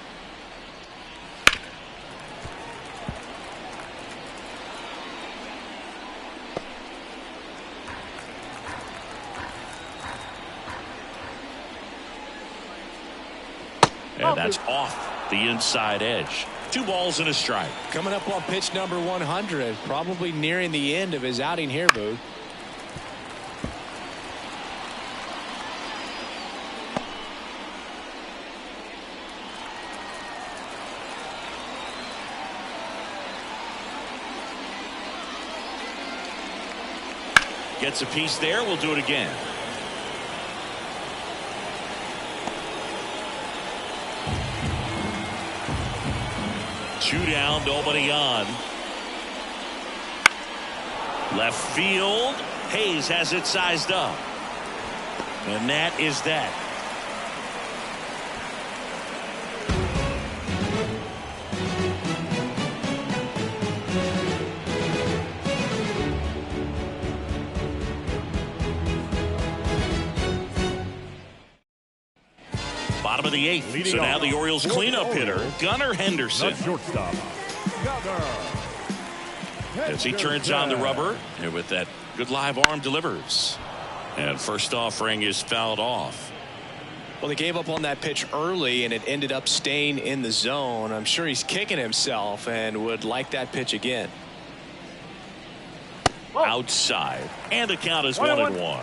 And that's off the inside edge. 2 balls and a strike. Coming up on pitch number 100, probably nearing the end of his outing here, Boo. Gets a piece there. We'll do it again. Two down, nobody on. Left field. Hayes has it sized up. And that is that. Bottom of the 8th. Leading So now off the Orioles for the cleanup hitter, Orioles, Gunnar Henderson. The shortstop, Gunnar As he turns on the rubber, and with that good live arm delivers. And first offering is fouled off. Well, they gave up on that pitch early, and it ended up staying in the zone. I'm sure he's kicking himself and would like that pitch again. Outside. And the count is 1-1.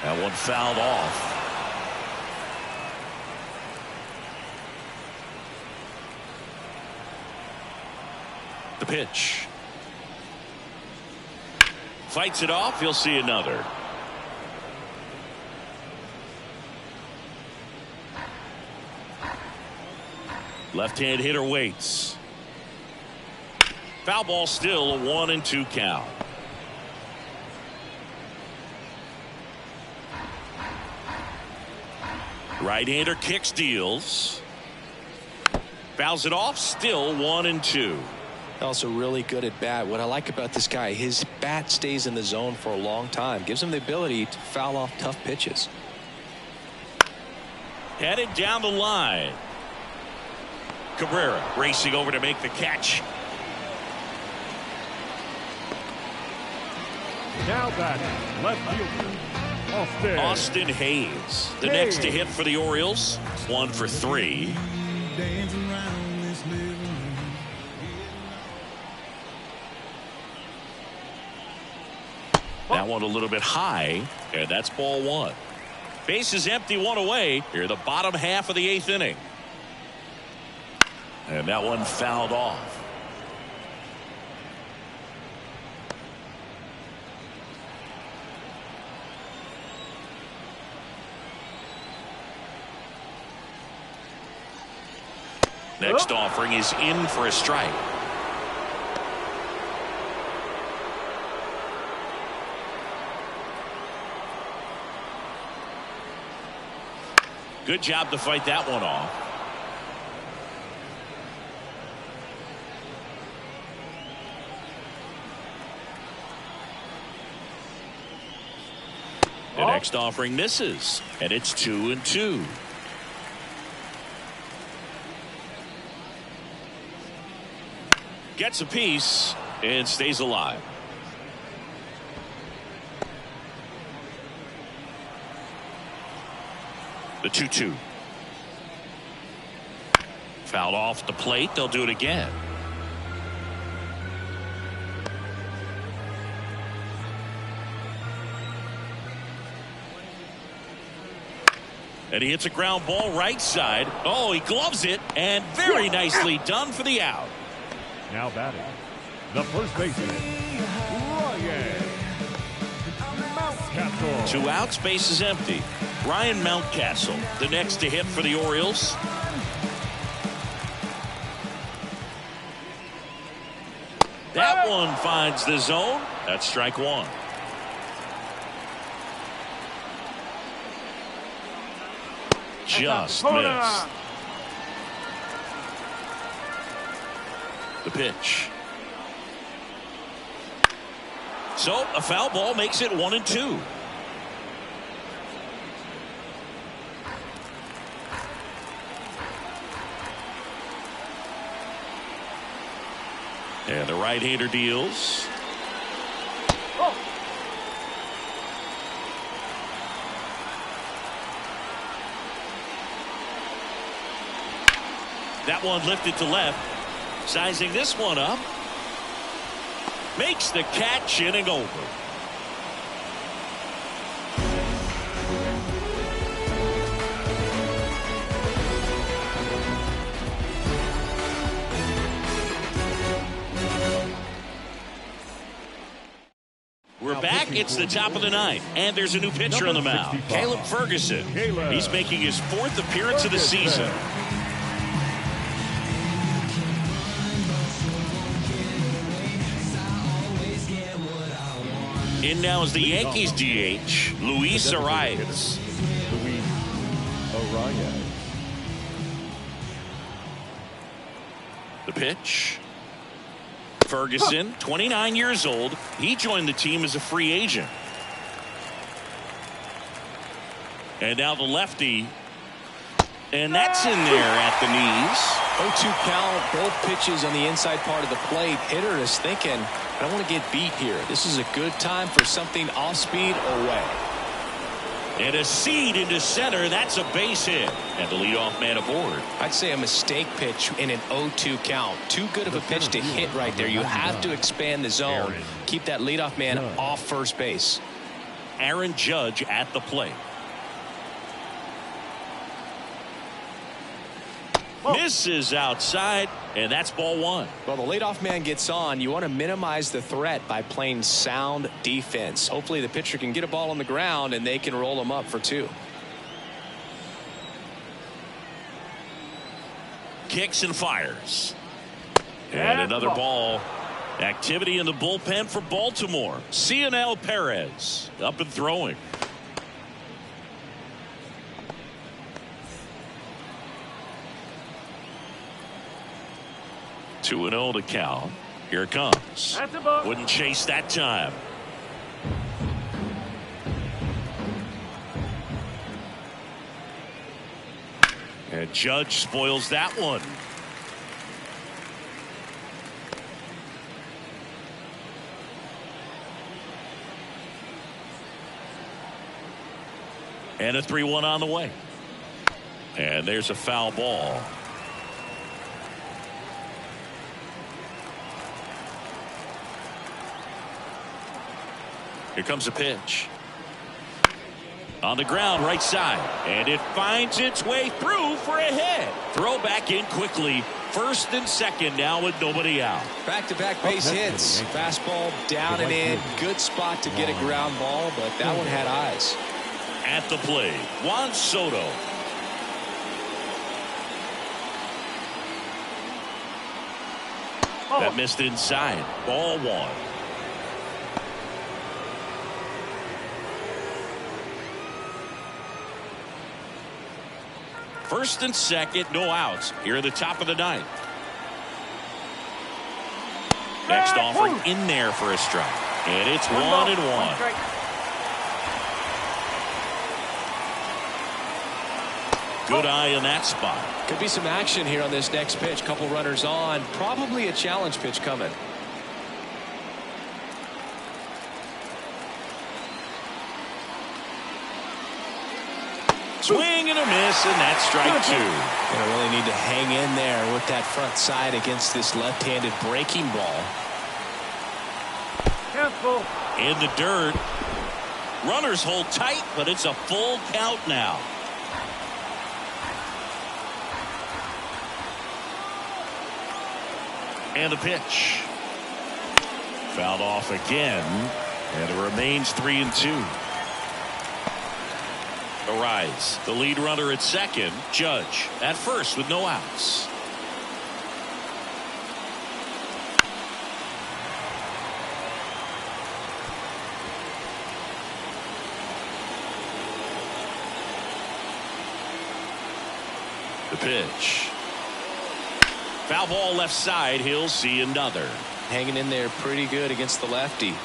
That one fouled off. The pitch. Fights it off. He'll see another. Left-hand hitter waits. Foul ball, still a 1-2 count. Right-hander kicks, deals. Fouls it off, still 1-2. Also really good at bat. What I like about this guy, his bat stays in the zone for a long time. Gives him the ability to foul off tough pitches. Headed down the line. Cabrera racing over to make the catch. Now batting, left fielder, Austin Hayes. The next to hit for the Orioles. 1 for 3. That one a little bit high, and that's ball 1. Base is empty, 1 away. Here, the bottom half of the 8th inning. And that one fouled off. Next offering is in for a strike. Good job to fight that one off. The next offering misses, and it's 2-2. Gets a piece and stays alive. The 2-2. Fouled off the plate. They'll do it again. And he hits a ground ball right side. Oh, he gloves it, and very nicely done for the out. now batting, the first baseman, Ryan Mountcastle. 2 outs, base is empty. Ryan Mountcastle, the next to hit for the Orioles. That one finds the zone. That's strike 1. Just missed. The pitch. So a foul ball makes it 1-2. And the right-hander deals. That one lifted to left. Sizing this one up. Makes the catch, inning over. We're We're back. It's the top of the ninth, and there's a new pitcher on the mound, Caleb Ferguson. He's making his 4th appearance of the season. In now is the Yankees DH, Luis Arias. The pitch. Ferguson, 29 years old. He joined the team as a free agent. And now the lefty. And that's in there at the knees. 0-2 count, both pitches on the inside part of the plate. Hitter is thinking, I don't want to get beat here. This is a good time for something off speed away. And a seed into center. That's a base hit. And the leadoff man aboard. I'd say a mistake pitch in an 0-2 count. Too good of a pitch to hit right there. You have to expand the zone. Keep that leadoff man off first base. Aaron Judge at the plate. Misses outside, and that's ball 1. Well, the leadoff man gets on. You want to minimize the threat by playing sound defense. Hopefully the pitcher can get a ball on the ground and they can roll him up for 2. Kicks and fires. And another ball. Activity in the bullpen for Baltimore. Cionel Perez up and throwing. Two and 0 to count. Here it comes. Wouldn't chase that time. And Judge spoils that one. And a 3-1 on the way. And there's a foul ball. Here comes a pitch. On the ground, right side. And it finds its way through for a hit. Throw back in quickly. First and second now with nobody out. Back-to-back base hits. Fastball down and in. Good spot to get a ground ball, but that one had eyes. At the plate, Juan Soto. That missed inside. Ball 1. First and second, no outs. Here at the top of the ninth. Next offering in there for a strike. And it's 1-1. Good eye in that spot. Could be some action here on this next pitch. Couple runners on. Probably a challenge pitch coming. Swing and a miss, and that's strike 2. Gonna really need to hang in there with that front side against this left-handed breaking ball. Careful. In the dirt. Runners hold tight, but it's a full count now. And the pitch. Fouled off again, and it remains 3-2. Arise, the lead runner at second. Judge at first with no outs. The pitch. Foul ball left side. He'll see another. Hanging in there pretty good against the lefty.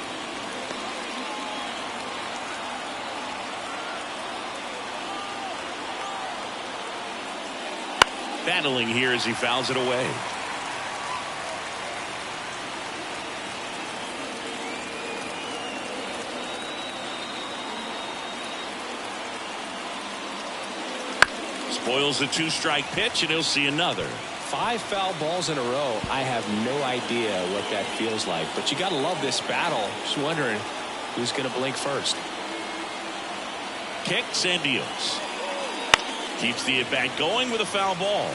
Battling here as he fouls it away. Spoils the 2-strike pitch, and he'll see another. 5 foul balls in a row. I have no idea what that feels like, but you got to love this battle. Just wondering who's going to blink first. Kicks and deals. Keeps the at-bat going with a foul ball.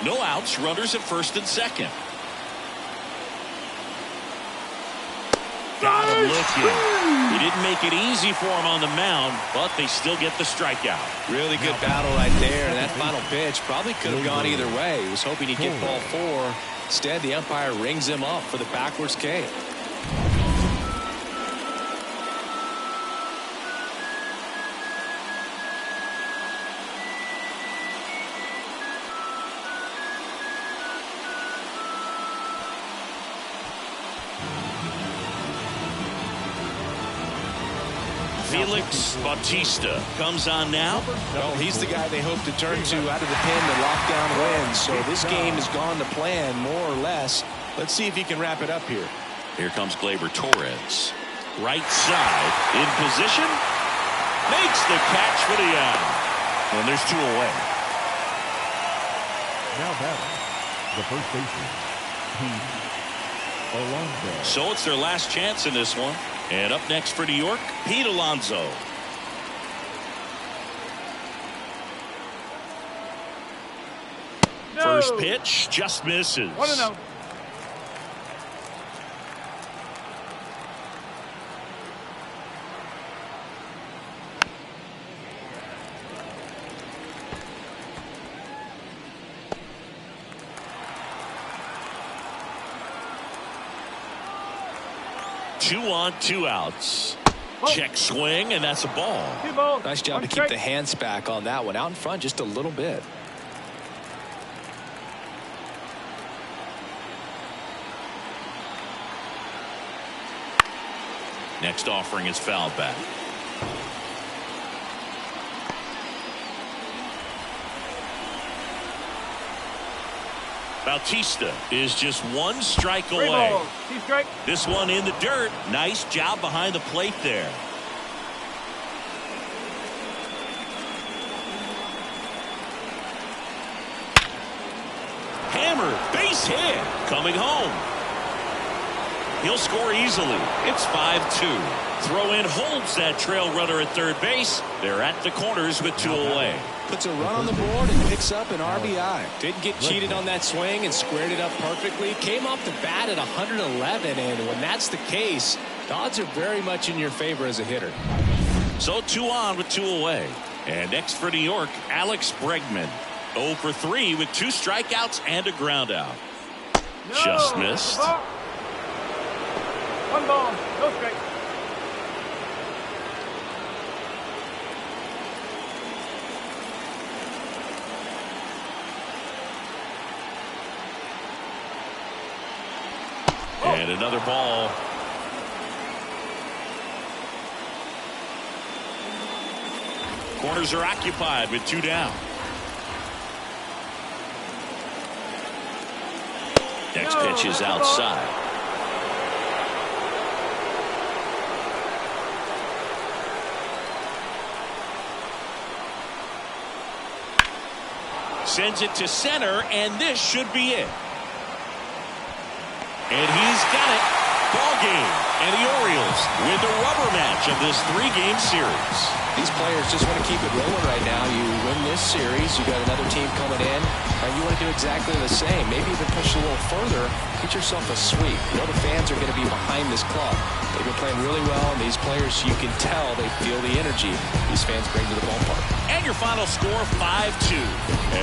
No outs, runners at first and second. looking. He didn't make it easy for him on the mound, but they still get the strikeout. Really good battle right there. And that final pitch probably could have gone either way. He was hoping he'd get ball 4. Instead, the umpire rings him up for the backwards K. Felix Bautista comes on now. Well, he's the guy they hope to turn to out of the pen to lock down wins. So this game has gone to plan, more or less. Let's see if he can wrap it up here. Here comes Gleyber Torres. Right side, in position. Makes the catch for the out. And there's 2 away. Now batting, the first baseman, Pete Alonso. So it's their last chance in this one. And up next for New York, Pete Alonso. No. First pitch just misses. 1-0. Two on, 2 outs. Check swing, and that's a ball. Nice job to keep the hands back on that one. Out in front just a little bit. Next offering is fouled back. Bautista is just 1 strike away. This one in the dirt. Nice job behind the plate there. Hammer, base hit, coming home. He'll score easily. It's 5-2. Throw in holds that trail runner at third base. They're at the corners with 2 away. Puts a run on the board and picks up an RBI. Didn't get cheated on that swing and squared it up perfectly. Came off the bat at 111, and when that's the case, the odds are very much in your favor as a hitter. So 2 on with 2 away. And next for New York, Alex Bregman. 0 for 3 with 2 strikeouts and a ground out. No. Just missed. 1 ball, no strike. And another ball. Corners are occupied with 2 down. Next pitch is outside. Sends it to center, and this should be it. And he's got it. Ball game. And the Orioles win the rubber match of this 3-game series. These players just want to keep it rolling right now. You win this series, you got another team coming in, and you want to do exactly the same. Maybe even push a little further. Get yourself a sweep. You know the fans are going to be behind this club. They've been playing really well, and these players, you can tell they feel the energy these fans bring to the ballpark. And your final score, 5-2,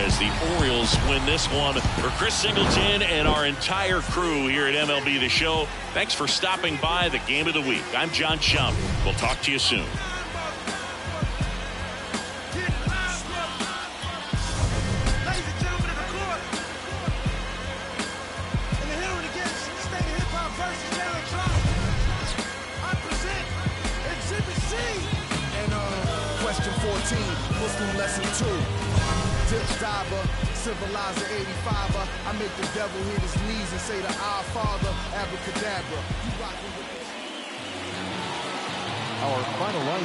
as the Orioles win this one. For Chris Singleton and our entire crew here at MLB The Show, thanks for stopping by the Game of the Week. I'm John Schaumburg. We'll talk to you soon. Muslim lesson 2. Dip diver, civilizer 85er. I make the devil hit his knees and say to our Father, abracadabra. You rockin' with Our final line